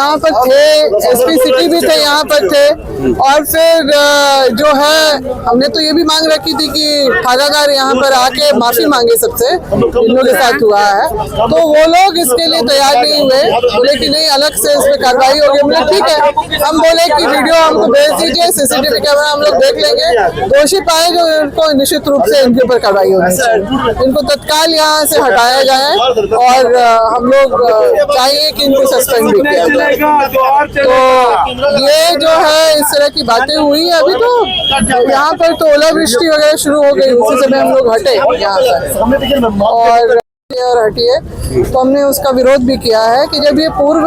यहाँ पर थे, एसपी सिटी भी थे यहाँ पर थे। और फिर जो है हमने तो ये भी मांग रखी थी कि थानादार यहाँ पर आके माफी मांगे सबसे, इन लोगों के साथ हुआ है। तो वो लोग इसके लिए तैयार नहीं हुए, बोले कि नहीं अलग से इस पर कार्रवाई होगी। बोले ठीक है, हम बोले कि वीडियो हमको भेज दीजिए, सीसीटीवी कैमरा हम लोग देख लेंगे, दोषी पाए जो इनको निश्चित रूप से इनके ऊपर कार्रवाई होनी चाहिए, इनको तत्काल यहाँ से हटाया जाए और हम लोग चाहिए कि इनको सस्पेंड भी किया जाए। तो ये जो है इस तरह की बातें हुई है। अभी तो यहाँ पर तो ओलावृष्टि वगैरह शुरू हो गई, उसी समय हम लोग हटे यहाँ पर और हटिए। तो हमने उसका विरोध भी किया है कि जब ये पूर्व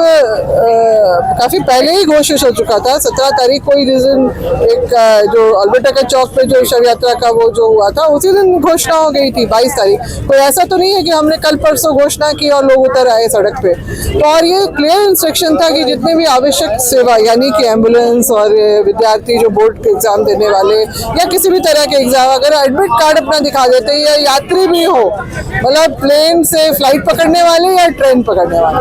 काफी पहले ही घोषित हो चुका था। 17 तारीख को ही रीजन एक जो अल्बर्टा के चौक पे जो शव यात्रा का वो जो हुआ था उसी दिन घोषणा हो गई थी 22 तारीख। कोई ऐसा तो नहीं है कि हमने कल परसों घोषणा की और लोग उतर आए सड़क पे। तो और ये क्लियर इंस्ट्रक्शन था कि जितने भी आवश्यक सेवा यानी कि एम्बुलेंस और विद्यार्थी जो बोर्ड के एग्जाम देने वाले या किसी भी तरह के एग्जाम अगर एडमिट कार्ड अपना दिखा देते हैं या यात्री भी हो, मतलब प्लेन से फ्लाइट पकड़ने वाले या ट्रेन पकड़ने वाले,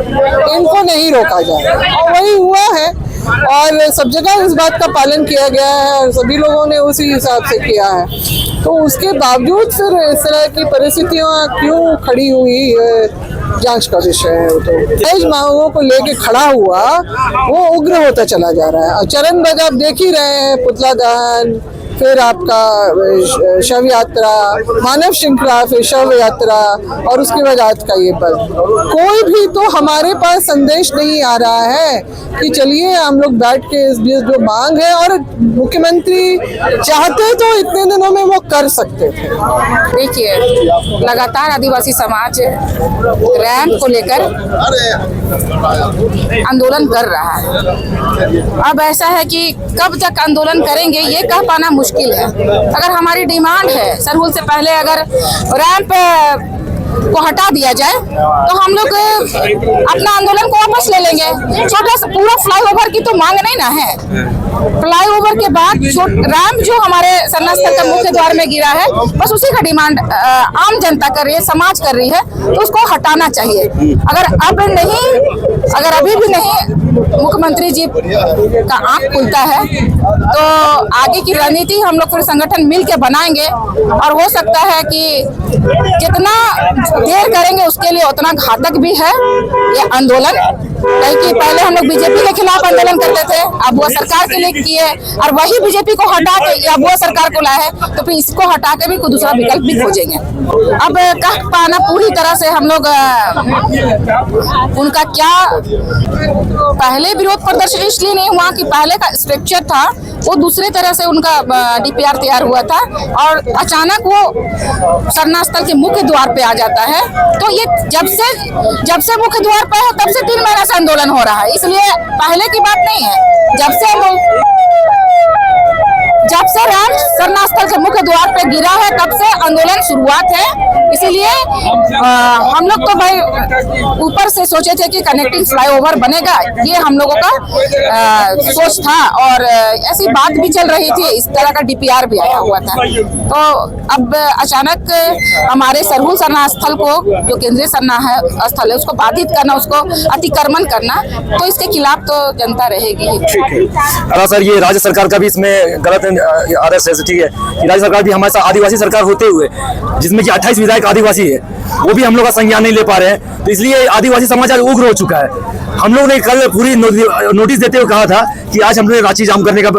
इनको नहीं रोका जाए। और वही हुआ है और सब जगह इस बात का पालन किया गया है और सभी लोगों ने उसी हिसाब से किया है। तो उसके बावजूद फिर इस तरह की परिस्थितियां क्यों खड़ी हुई जांच का विषय है। तो तेज मांगों को लेके खड़ा हुआ वो उग्र होता चला जा रहा है और चरणबद्ध आप देख ही रहे हैं, पुतला दहन, फिर आपका शव यात्रा, मानव श्रृंखला, फिर शव यात्रा और उसके बाद आज का ये पल। कोई भी तो हमारे पास संदेश नहीं आ रहा है कि चलिए हम लोग बैठ के इस जो मांग है और मुख्यमंत्री चाहते तो इतने दिनों में वो कर सकते थे। देखिए, लगातार आदिवासी समाज रैंप को लेकर आंदोलन कर रहा है। अब ऐसा है कि कब तक आंदोलन करेंगे ये कह पाना मुश्किल है। अगर हमारी डिमांड है सरहुल से पहले अगर रैंप को हटा दिया जाए तो हम लोग अपना आंदोलन को वापस ले लेंगे। छोटा सा पूरा फ्लाईओवर की तो मांग नहीं ना है। फ्लाईओवर के बाद रैंप जो हमारे सरना स्थल का मुख्य द्वार में गिरा है बस उसी का डिमांड आम जनता कर रही है, समाज कर रही है, तो उसको हटाना चाहिए। अगर अभी भी नहीं मुख्यमंत्री जी का आंख खुलता है तो आगे की रणनीति हम लोग फिर संगठन मिल के बनाएंगे और हो सकता है कि जितना देर करेंगे उसके लिए उतना घातक भी है ये आंदोलन। कहीं कि पहले हम लोग बीजेपी के खिलाफ आंदोलन करते थे, अब वो सरकार के लिए किए और वही बीजेपी को हटा के अब वो सरकार को लाए हैं तो फिर इसको हटा के भी कोई दूसरा विकल्प भी खोजेंगे। अब कह पाना पूरी तरह से हम लोग उनका क्या पहले विरोध प्रदर्शन इसलिए नहीं हुआ कि पहले का स्ट्रक्चर था वो दूसरे तरह से उनका डीपीआर तैयार हुआ था और अचानक वो सरना स्थल के मुख्य द्वार पे आ जाता है। तो ये जब से मुख्य द्वार पे है तब से 3 महीना से आंदोलन हो रहा है, इसलिए पहले की बात नहीं है। जब से रैंप सरना स्थल के मुख्य द्वार पे गिरा है तब से आंदोलन शुरुआत है। इसीलिए हम लोग तो भाई ऊपर से सोचे थे कि कनेक्टिंग फ्लाईओवर बनेगा, ये हम लोगों का सोच था और ऐसी बात भी चल रही थी, इस तरह का डीपीआर भी आया हुआ था। तो अब अचानक हमारे सरहुल सरना स्थल को जो केंद्रीय सरना है स्थल है उसको बाधित करना, उसको अतिक्रमण करना, तो इसके खिलाफ तो जनता रहेगी। ठीक है सर, ये राज्य सरकार का भी इसमें गलत आदर्श है। ठीक है, राज्य सरकार भी हमारे साथ आदिवासी सरकार होते हुए जिसमें कि 28 विधायक आदिवासी है वो भी हम लोग का संज्ञान नहीं ले पा रहे हैं, तो इसलिए आदिवासी समाज आज उग्र हो चुका है। हम लोग ने कल पूरी नोटिस देते हुए कहा था कि आज हम लोग ने रांची जाम करने का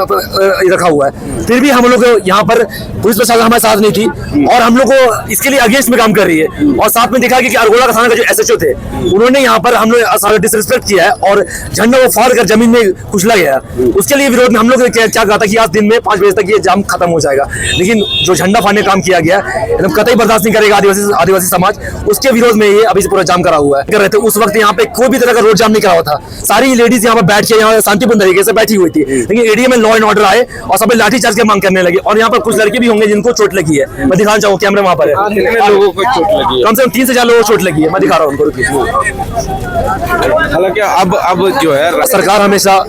रखा हुआ है, फिर भी हम लोग यहाँ पर पुलिस प्रशासन हमारे साथ नहीं थी और हम लोग को इसके लिए अगेंस्ट में काम कर रही है। और साथ में देखा कि अरगोड़ा थाना का जो एसएचओ थे उन्होंने यहाँ पर हम लोग डिसरिस्पेक्ट किया है और झंडा वो फाड़ कर जमीन में कुचला गया। उसके लिए विरोध में हम लोग ने क्या कहा था कि आज दिन में 5 बजे तक ये जाम खत्म हो जाएगा, लेकिन जो झंडा फाड़ने का काम किया गया एकदम कतई बर्दाश्त नहीं करेगा आदिवासी समाज। उसके विरोध में ये अभी से पूरा जाम करा हुआ है कर रहे थे। उस वक्त यहाँ पे कोई भी तरह का रोड जाम नहीं करा हुआ था, सारी लेडीज यहाँ पर बैठ के यहाँ शांतिपूर्ण तरीके से बैठी हुई थी। लेकिन एरिया में लॉ एंड ऑर्डर आए और सब लाठीचार्ज की मांग करने लगे और यहाँ पर कुछ लड़के भी होंगे जिनको चोट लगी है। मैं दिखाना चाहूँ, कैमरे वहाँ पर है, लोगों को चोट लगी है, कम से कम 3 से 4 लोगों को चोट लगी है। मैं दिखा रहा हूँ उनको। हालांकि अब जो है सरकार हमेशा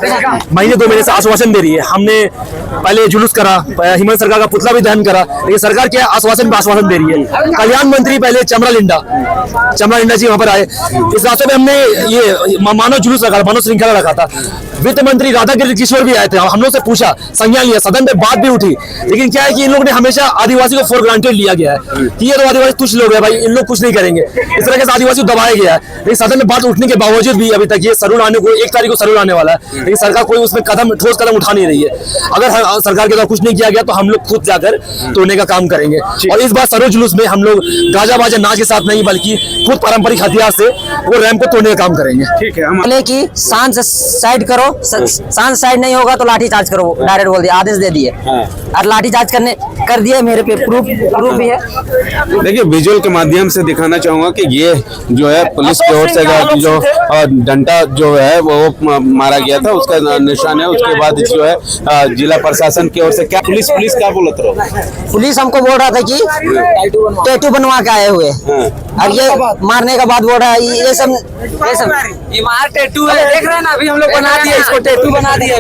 महीने 2 महीने से आश्वासन दे रही है। हमने पहले जुलूस जुलूस करा, हिमंत सरकार का पुतला भी दहन करा, लेकिन सरकार क्या आश्वासन पे आश्वासन दे रही है। कल्याण मंत्री पहले चमड़ा लिंडा जी वहां पर आए, इस रास्ते में हमने ये मानव जुलूस रखा था, मानव श्रृंखला रखा था। वित्त मंत्री राधा किशोर भी आए थे, हम लोग से पूछा, संज्ञान लिया, सदन में बात भी उठी, लेकिन क्या है कि इन लोगों ने हमेशा आदिवासी को फॉर ग्रांटेड लिया गया है कि ये तो आदिवासी तुच्छ लोग है भाई, इन लोग कुछ नहीं करेंगे, इस तरह से आदिवासी को दबाया गया है। लेकिन सदन में बात उठने के बावजूद भी अभी तक ये सरूल आने को 1 तारीख को सरूल आने वाला है, लेकिन सरकार कोई उसमें ठोस कदम उठा नहीं रही है। अगर सरकार के द्वारा कुछ नहीं किया गया तो हम लोग खुद जाकर तोड़ने का काम करेंगे। और इस बार सरूल जुलूस में हम लोग गाजा बाजा नाच के साथ नहीं, बल्कि खुद पारंपरिक हथियार से वो रैंप को तोड़ने का काम करेंगे। ठीक है, हम बोले कि शांत साइड करो, शांत साइड नहीं होगा तो लाठी चार्ज करो, डायरेक्ट बोल दिया, आदेश दे दिए और लाठी चार्ज कर दिए। मेरे पे प्रूफ भी है। देखिए विजुअल के माध्यम से दिखाना चाहूंगा कि ये जो है पुलिस की ओर से जो डंडा जो है वो मारा गया था, उसका निशान है। उसके बाद जो है जिला प्रशासन की ओर से क्या पुलिस क्या बोलत रहो? पुलिस हमको बोल रहा था कि टैटू बनवा के आए हुए, और ये मारने का बाद बोल रहा है ये सब ये मार टैटू है, देख रहे हैं ना, अभी हम लोग बना दिए इसको, टैटू बना दिए।